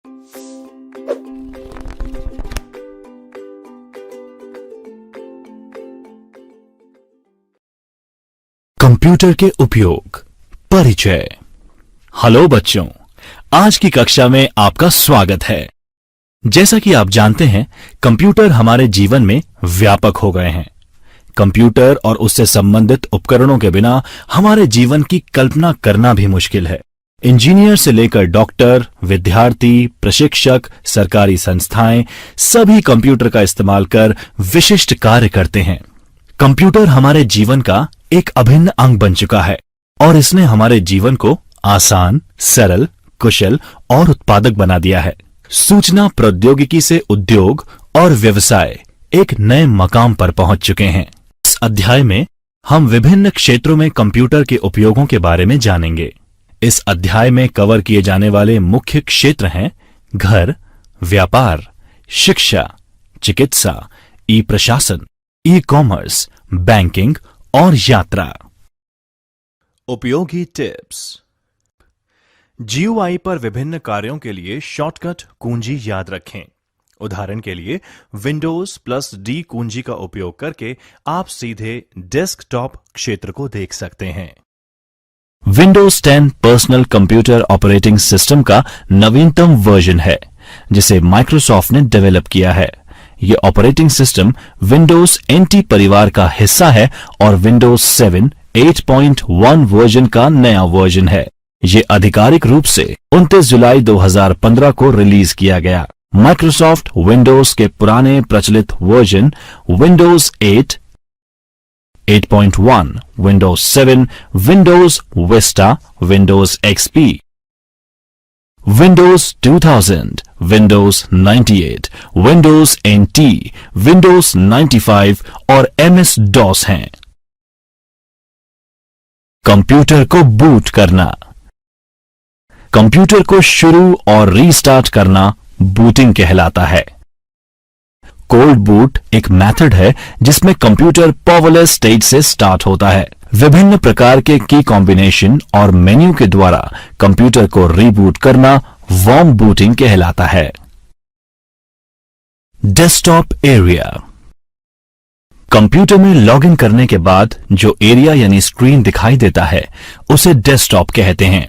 Computer के उपयोग परिचय। हेलो बच्चों, आज की कक्षा में आपका स्वागत है। जैसा कि आप जानते हैं, कंप्यूटर हमारे जीवन में व्यापक हो गए हैं। कंप्यूटर और उससे संबंधित उपकरणों के बिना हमारे जीवन की कल्पना करना भी मुश्किल है। इंजीनियर से लेकर डॉक्टर, विद्यार्थी, प्रशिक्षक, सरकारी संस्थाएं सभी कंप्यूटर का इस्तेमाल कर विशिष्ट कार्य करते हैं। कंप्यूटर हमारे जीवन का एक अभिन्न अंग बन चुका है और इसने हमारे जीवन को आसान, सरल, कुशल और उत्पादक बना दिया है। सूचना प्रौद्योगिकी से उद्योग और व्यवसाय एक नए मकाम पर पहुंच चुके हैं। इस अध्याय में हम विभिन्न क्षेत्रों में कंप्यूटर के उपयोगों के बारे में जानेंगे। इस अध्याय में कवर किए जाने वाले मुख्य क्षेत्र हैं घर, व्यापार, शिक्षा, चिकित्सा, ई प्रशासन, ई कॉमर्स, बैंकिंग और यात्रा। उपयोगी टिप्स। GUI पर विभिन्न कार्यों के लिए शॉर्टकट कुंजी याद रखें। उदाहरण के लिए Windows+D कुंजी का उपयोग करके आप सीधे डेस्कटॉप क्षेत्र को देख सकते हैं। Windows 10 personal computer operating system का नवीनतम वर्जन है, जिसे माइक्रोसॉफ्ट ने डेवलप किया है। यह ऑपरेटिंग सिस्टम Windows NT परिवार का हिस्सा है और Windows 7 8.1 वर्जन का नया वर्जन है। यह आधिकारिक रूप से 29 जुलाई 2015 को रिलीज किया गया। माइक्रोसॉफ्ट विंडोज के पुराने प्रचलित version Windows 8, 8.1, Windows 7, Windows Vista, Windows XP, Windows 2000, Windows 98, Windows NT, Windows 95 और MS-DOS हैं। कंप्यूटर को बूट करना। कंप्यूटर को शुरू और रीस्टार्ट करना बूटिंग कहलाता है। कोल्ड बूट एक मेथड है जिसमें कंप्यूटर पावरलेस स्टेट से स्टार्ट होता है। विभिन्न प्रकार के की कॉम्बिनेशन और मेन्यू के द्वारा कंप्यूटर को रीबूट करना वार्म बूटिंग कहलाता है। Desktop area. कंप्यूटर में लॉगिन करने के बाद जो एरिया यानी स्क्रीन दिखाई देता है उसे डेस्कटॉप कहते हैं।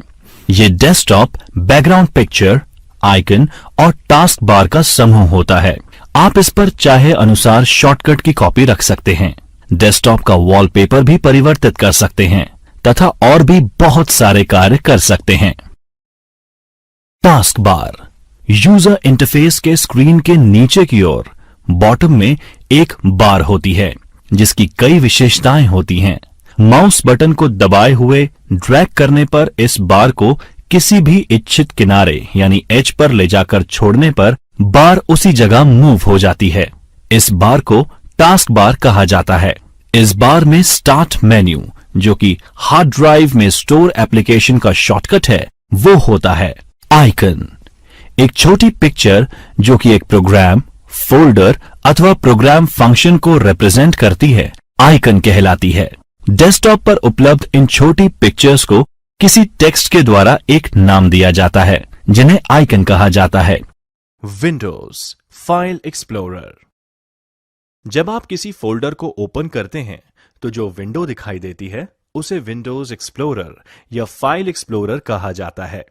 यह डेस्कटॉप बैकग्राउंड पिक्चर, आइकन और टास्क बार का समूह होता है। आप इस पर चाहे अनुसार शॉर्टकट की कॉपी रख सकते हैं, डेस्कटॉप का वॉलपेपर भी परिवर्तित कर सकते हैं तथा और भी बहुत सारे कार्य कर सकते हैं। Task bar. यूजर इंटरफेस के स्क्रीन के नीचे की ओर बॉटम में एक बार होती है जिसकी कई विशेषताएं होती हैं। माउस बटन को दबाए हुए ड्रैग करने पर इस बार को किसी भी इच्छित किनारे यानी एज पर ले जाकर छोड़ने पर बार उसी जगह मूव हो जाती है। इस बार को टास्क बार कहा जाता है। इस बार में स्टार्ट मेन्यू, जो कि हार्ड ड्राइव में स्टोर एप्लीकेशन का शॉर्टकट है, वो होता है। आइकन एक छोटी पिक्चर जो कि एक प्रोग्राम, फोल्डर अथवा प्रोग्राम फंक्शन को रिप्रेजेंट करती है, आइकन कहलाती है। डेस्कटॉप पर उपलब्ध इन छोटी पिक्चर्स को किसी टेक्स्ट के द्वारा एक नाम दिया जाता है जिन्हें आइकन कहा जाता है। Windows file explorer. जब आप किसी फोल्डर को ओपन करते हैं तो जो विंडो दिखाई देती है उसे विंडोज एक्सप्लोरर या फाइल एक्सप्लोरर कहा जाता है।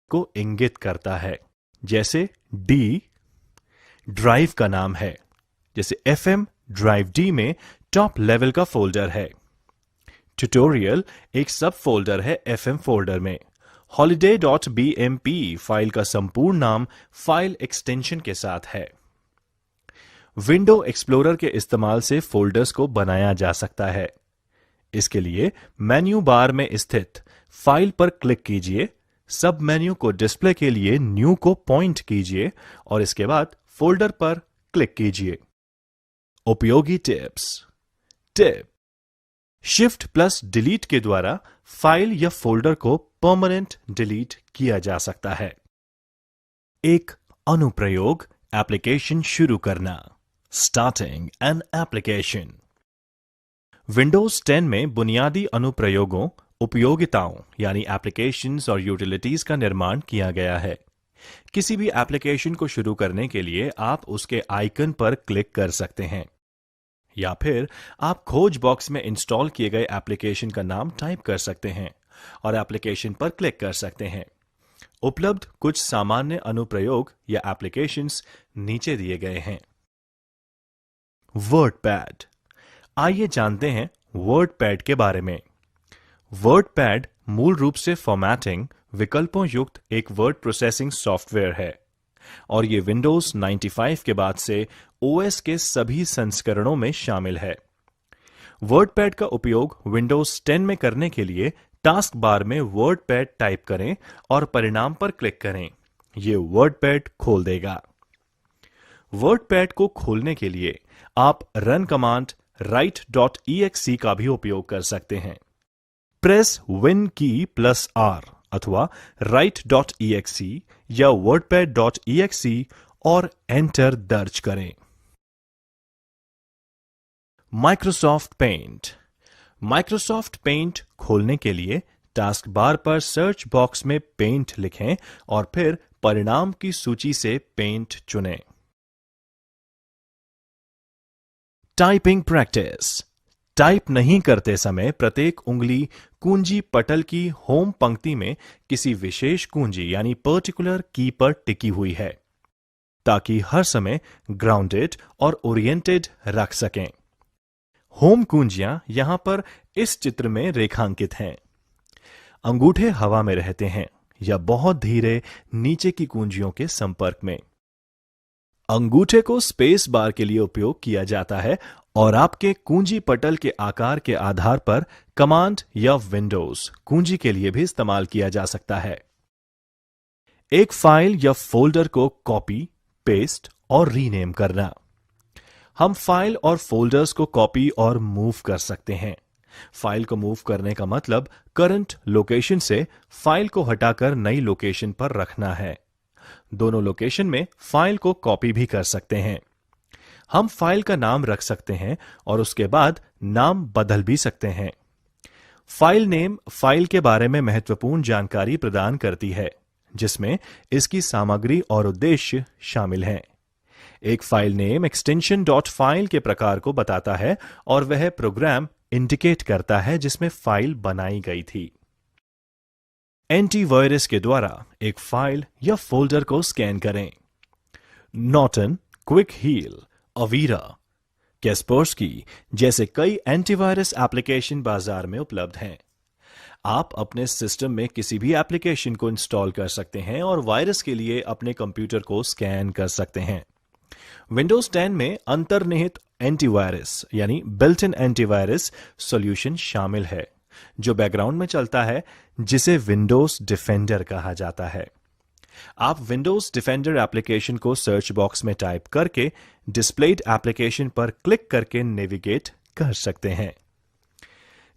को इंगित करता है, जैसे डी ड्राइव का नाम है, जैसे FM ड्राइव D में टॉप लेवल का फोल्डर है। ट्यूटोरियल एक सब फोल्डर है FM फोल्डर में। holiday.bmp फाइल का संपूर्ण नाम फाइल एक्सटेंशन के साथ है। विंडो एक्सप्लोरर के इस्तेमाल से फोल्डर्स को बनाया जा सकता है। इसके लिए मेन्यू बार में स्थित फाइल पर क्लिक कीजिए, सब मेन्यू को डिस्प्ले के लिए न्यू को पॉइंट कीजिए और इसके बाद फोल्डर पर क्लिक कीजिए। उपयोगी tips. Tip: shift plus delete के द्वारा फाइल या फोल्डर को परमानेंट डिलीट किया जा सकता है। एक अनुप्रयोग एप्लीकेशन शुरू करना। Starting an application. विंडोज 10 में बुनियादी अनुप्रयोगों, उपयोगिताओं यानी एप्लीकेशंस और यूटिलिटीज का निर्माण किया गया है। किसी भी एप्लीकेशन को शुरू करने के लिए आप उसके आइकन पर क्लिक कर सकते हैं, या फिर आप खोज बॉक्स में इंस्टॉल किए गए एप्लीकेशन का नाम टाइप कर सकते हैं और एप्लीकेशन पर क्लिक कर सकते हैं। उपलब्ध कुछ सामान्य अनुप्रयोग या एप्लीकेशंस नीचे दिए गए हैं। वर्डपैड। आइए जानते हैं वर्डपैड के बारे में। वर्डपैड मूल रूप से फॉर्मेटिंग विकल्पों युक्त एक वर्ड प्रोसेसिंग सॉफ्टवेयर है और ये विंडोज 95 के बाद से ओएस के सभी संस्करणों में शामिल है। वर्डपैड का उपयोग विंडोज 10 में करने के लिए टास्क बार में वर्डपैड टाइप करें और परिणाम पर क्लिक करें। यह वर्डपैड खोल देगा। वर्डपैड को खोलने के लिए आप रन कमांड write.exe का भी उपयोग कर सकते हैं। प्रेस विन की प्लस आर अथवा write.exe या wordpad.exe और एंटर दर्ज करें। Microsoft paint. माइक्रोसॉफ्ट पेंट खोलने के लिए टास्क बार पर सर्च बॉक्स में पेंट लिखें और फिर परिणाम की सूची से पेंट चुनें। Typing practice. टाइप नहीं करते समय प्रत्येक उंगली कुंजी पटल की होम पंक्ति में किसी विशेष कुंजी यानी पर्टिकुलर की पर टिकी हुई है, ताकि हर समय ग्राउंडेड और ओरिएंटेड रख सकें। होम कुंजियां यहां पर इस चित्र में रेखांकित हैं। अंगूठे हवा में रहते हैं या बहुत धीरे नीचे की कुंजियों के संपर्क में। अंगूठे को स्पेस बार के लिए उपयोग किया जाता है और आपके कुंजी पटल के आकार के आधार पर कमांड या विंडोज कुंजी के लिए भी इस्तेमाल किया जा सकता है। एक फाइल या फोल्डर को कॉपी, पेस्ट और रीनेम करना। हम फाइल और फोल्डर्स को कॉपी और मूव कर सकते हैं। फाइल को मूव करने का मतलब करंट लोकेशन से फाइल को हटाकर नई लोकेशन पर रखना है। दोनों लोकेशन में फाइल को कॉपी भी कर सकते हैं। हम फाइल का नाम रख सकते हैं और उसके बाद नाम बदल भी सकते हैं। फाइल नेम फाइल के बारे में महत्वपूर्ण जानकारी प्रदान करती है, जिसमें इसकी सामग्री और उद्देश्य शामिल हैं। एक file name extension dot file के प्रकार को बताता है और वह प्रोग्राम इंडिकेट करता है जिसमें फाइल बनाई गई थी। एंटीवायरस के द्वारा एक फाइल या फोल्डर को स्कैन करें। नॉर्टन, क्विक हील, अवीरा, कैस्पर्सकी जैसे कई एंटीवायरस एप्लीकेशन बाजार में उपलब्ध हैं। आप अपने सिस्टम में किसी भी एप्लीकेशन को इंस्टॉल कर सकते हैं और वायरस के लिए अपने कंप्यूटर को स्कैन कर सकते हैं। विंडोज 10 में अंतर्निहित एंटीवायरस यानी बिल्ट इन एंटीवायरस सॉल्यूशन शामिल है, जो बैकग्राउंड में चलता है, जिसे विंडोज डिफेंडर कहा जाता है। आप विंडोज डिफेंडर एप्लीकेशन को सर्च बॉक्स में टाइप करके डिस्प्लेड एप्लीकेशन पर क्लिक करके नेविगेट कर सकते हैं।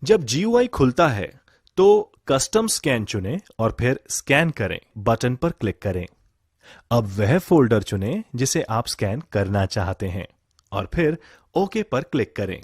जब GUI खुलता है तो कस्टम स्कैन चुनें और फिर स्कैन करें बटन पर क्लिक करें। अब वह फोल्डर चुनें जिसे आप स्कैन करना चाहते हैं और फिर ओके पर क्लिक करें।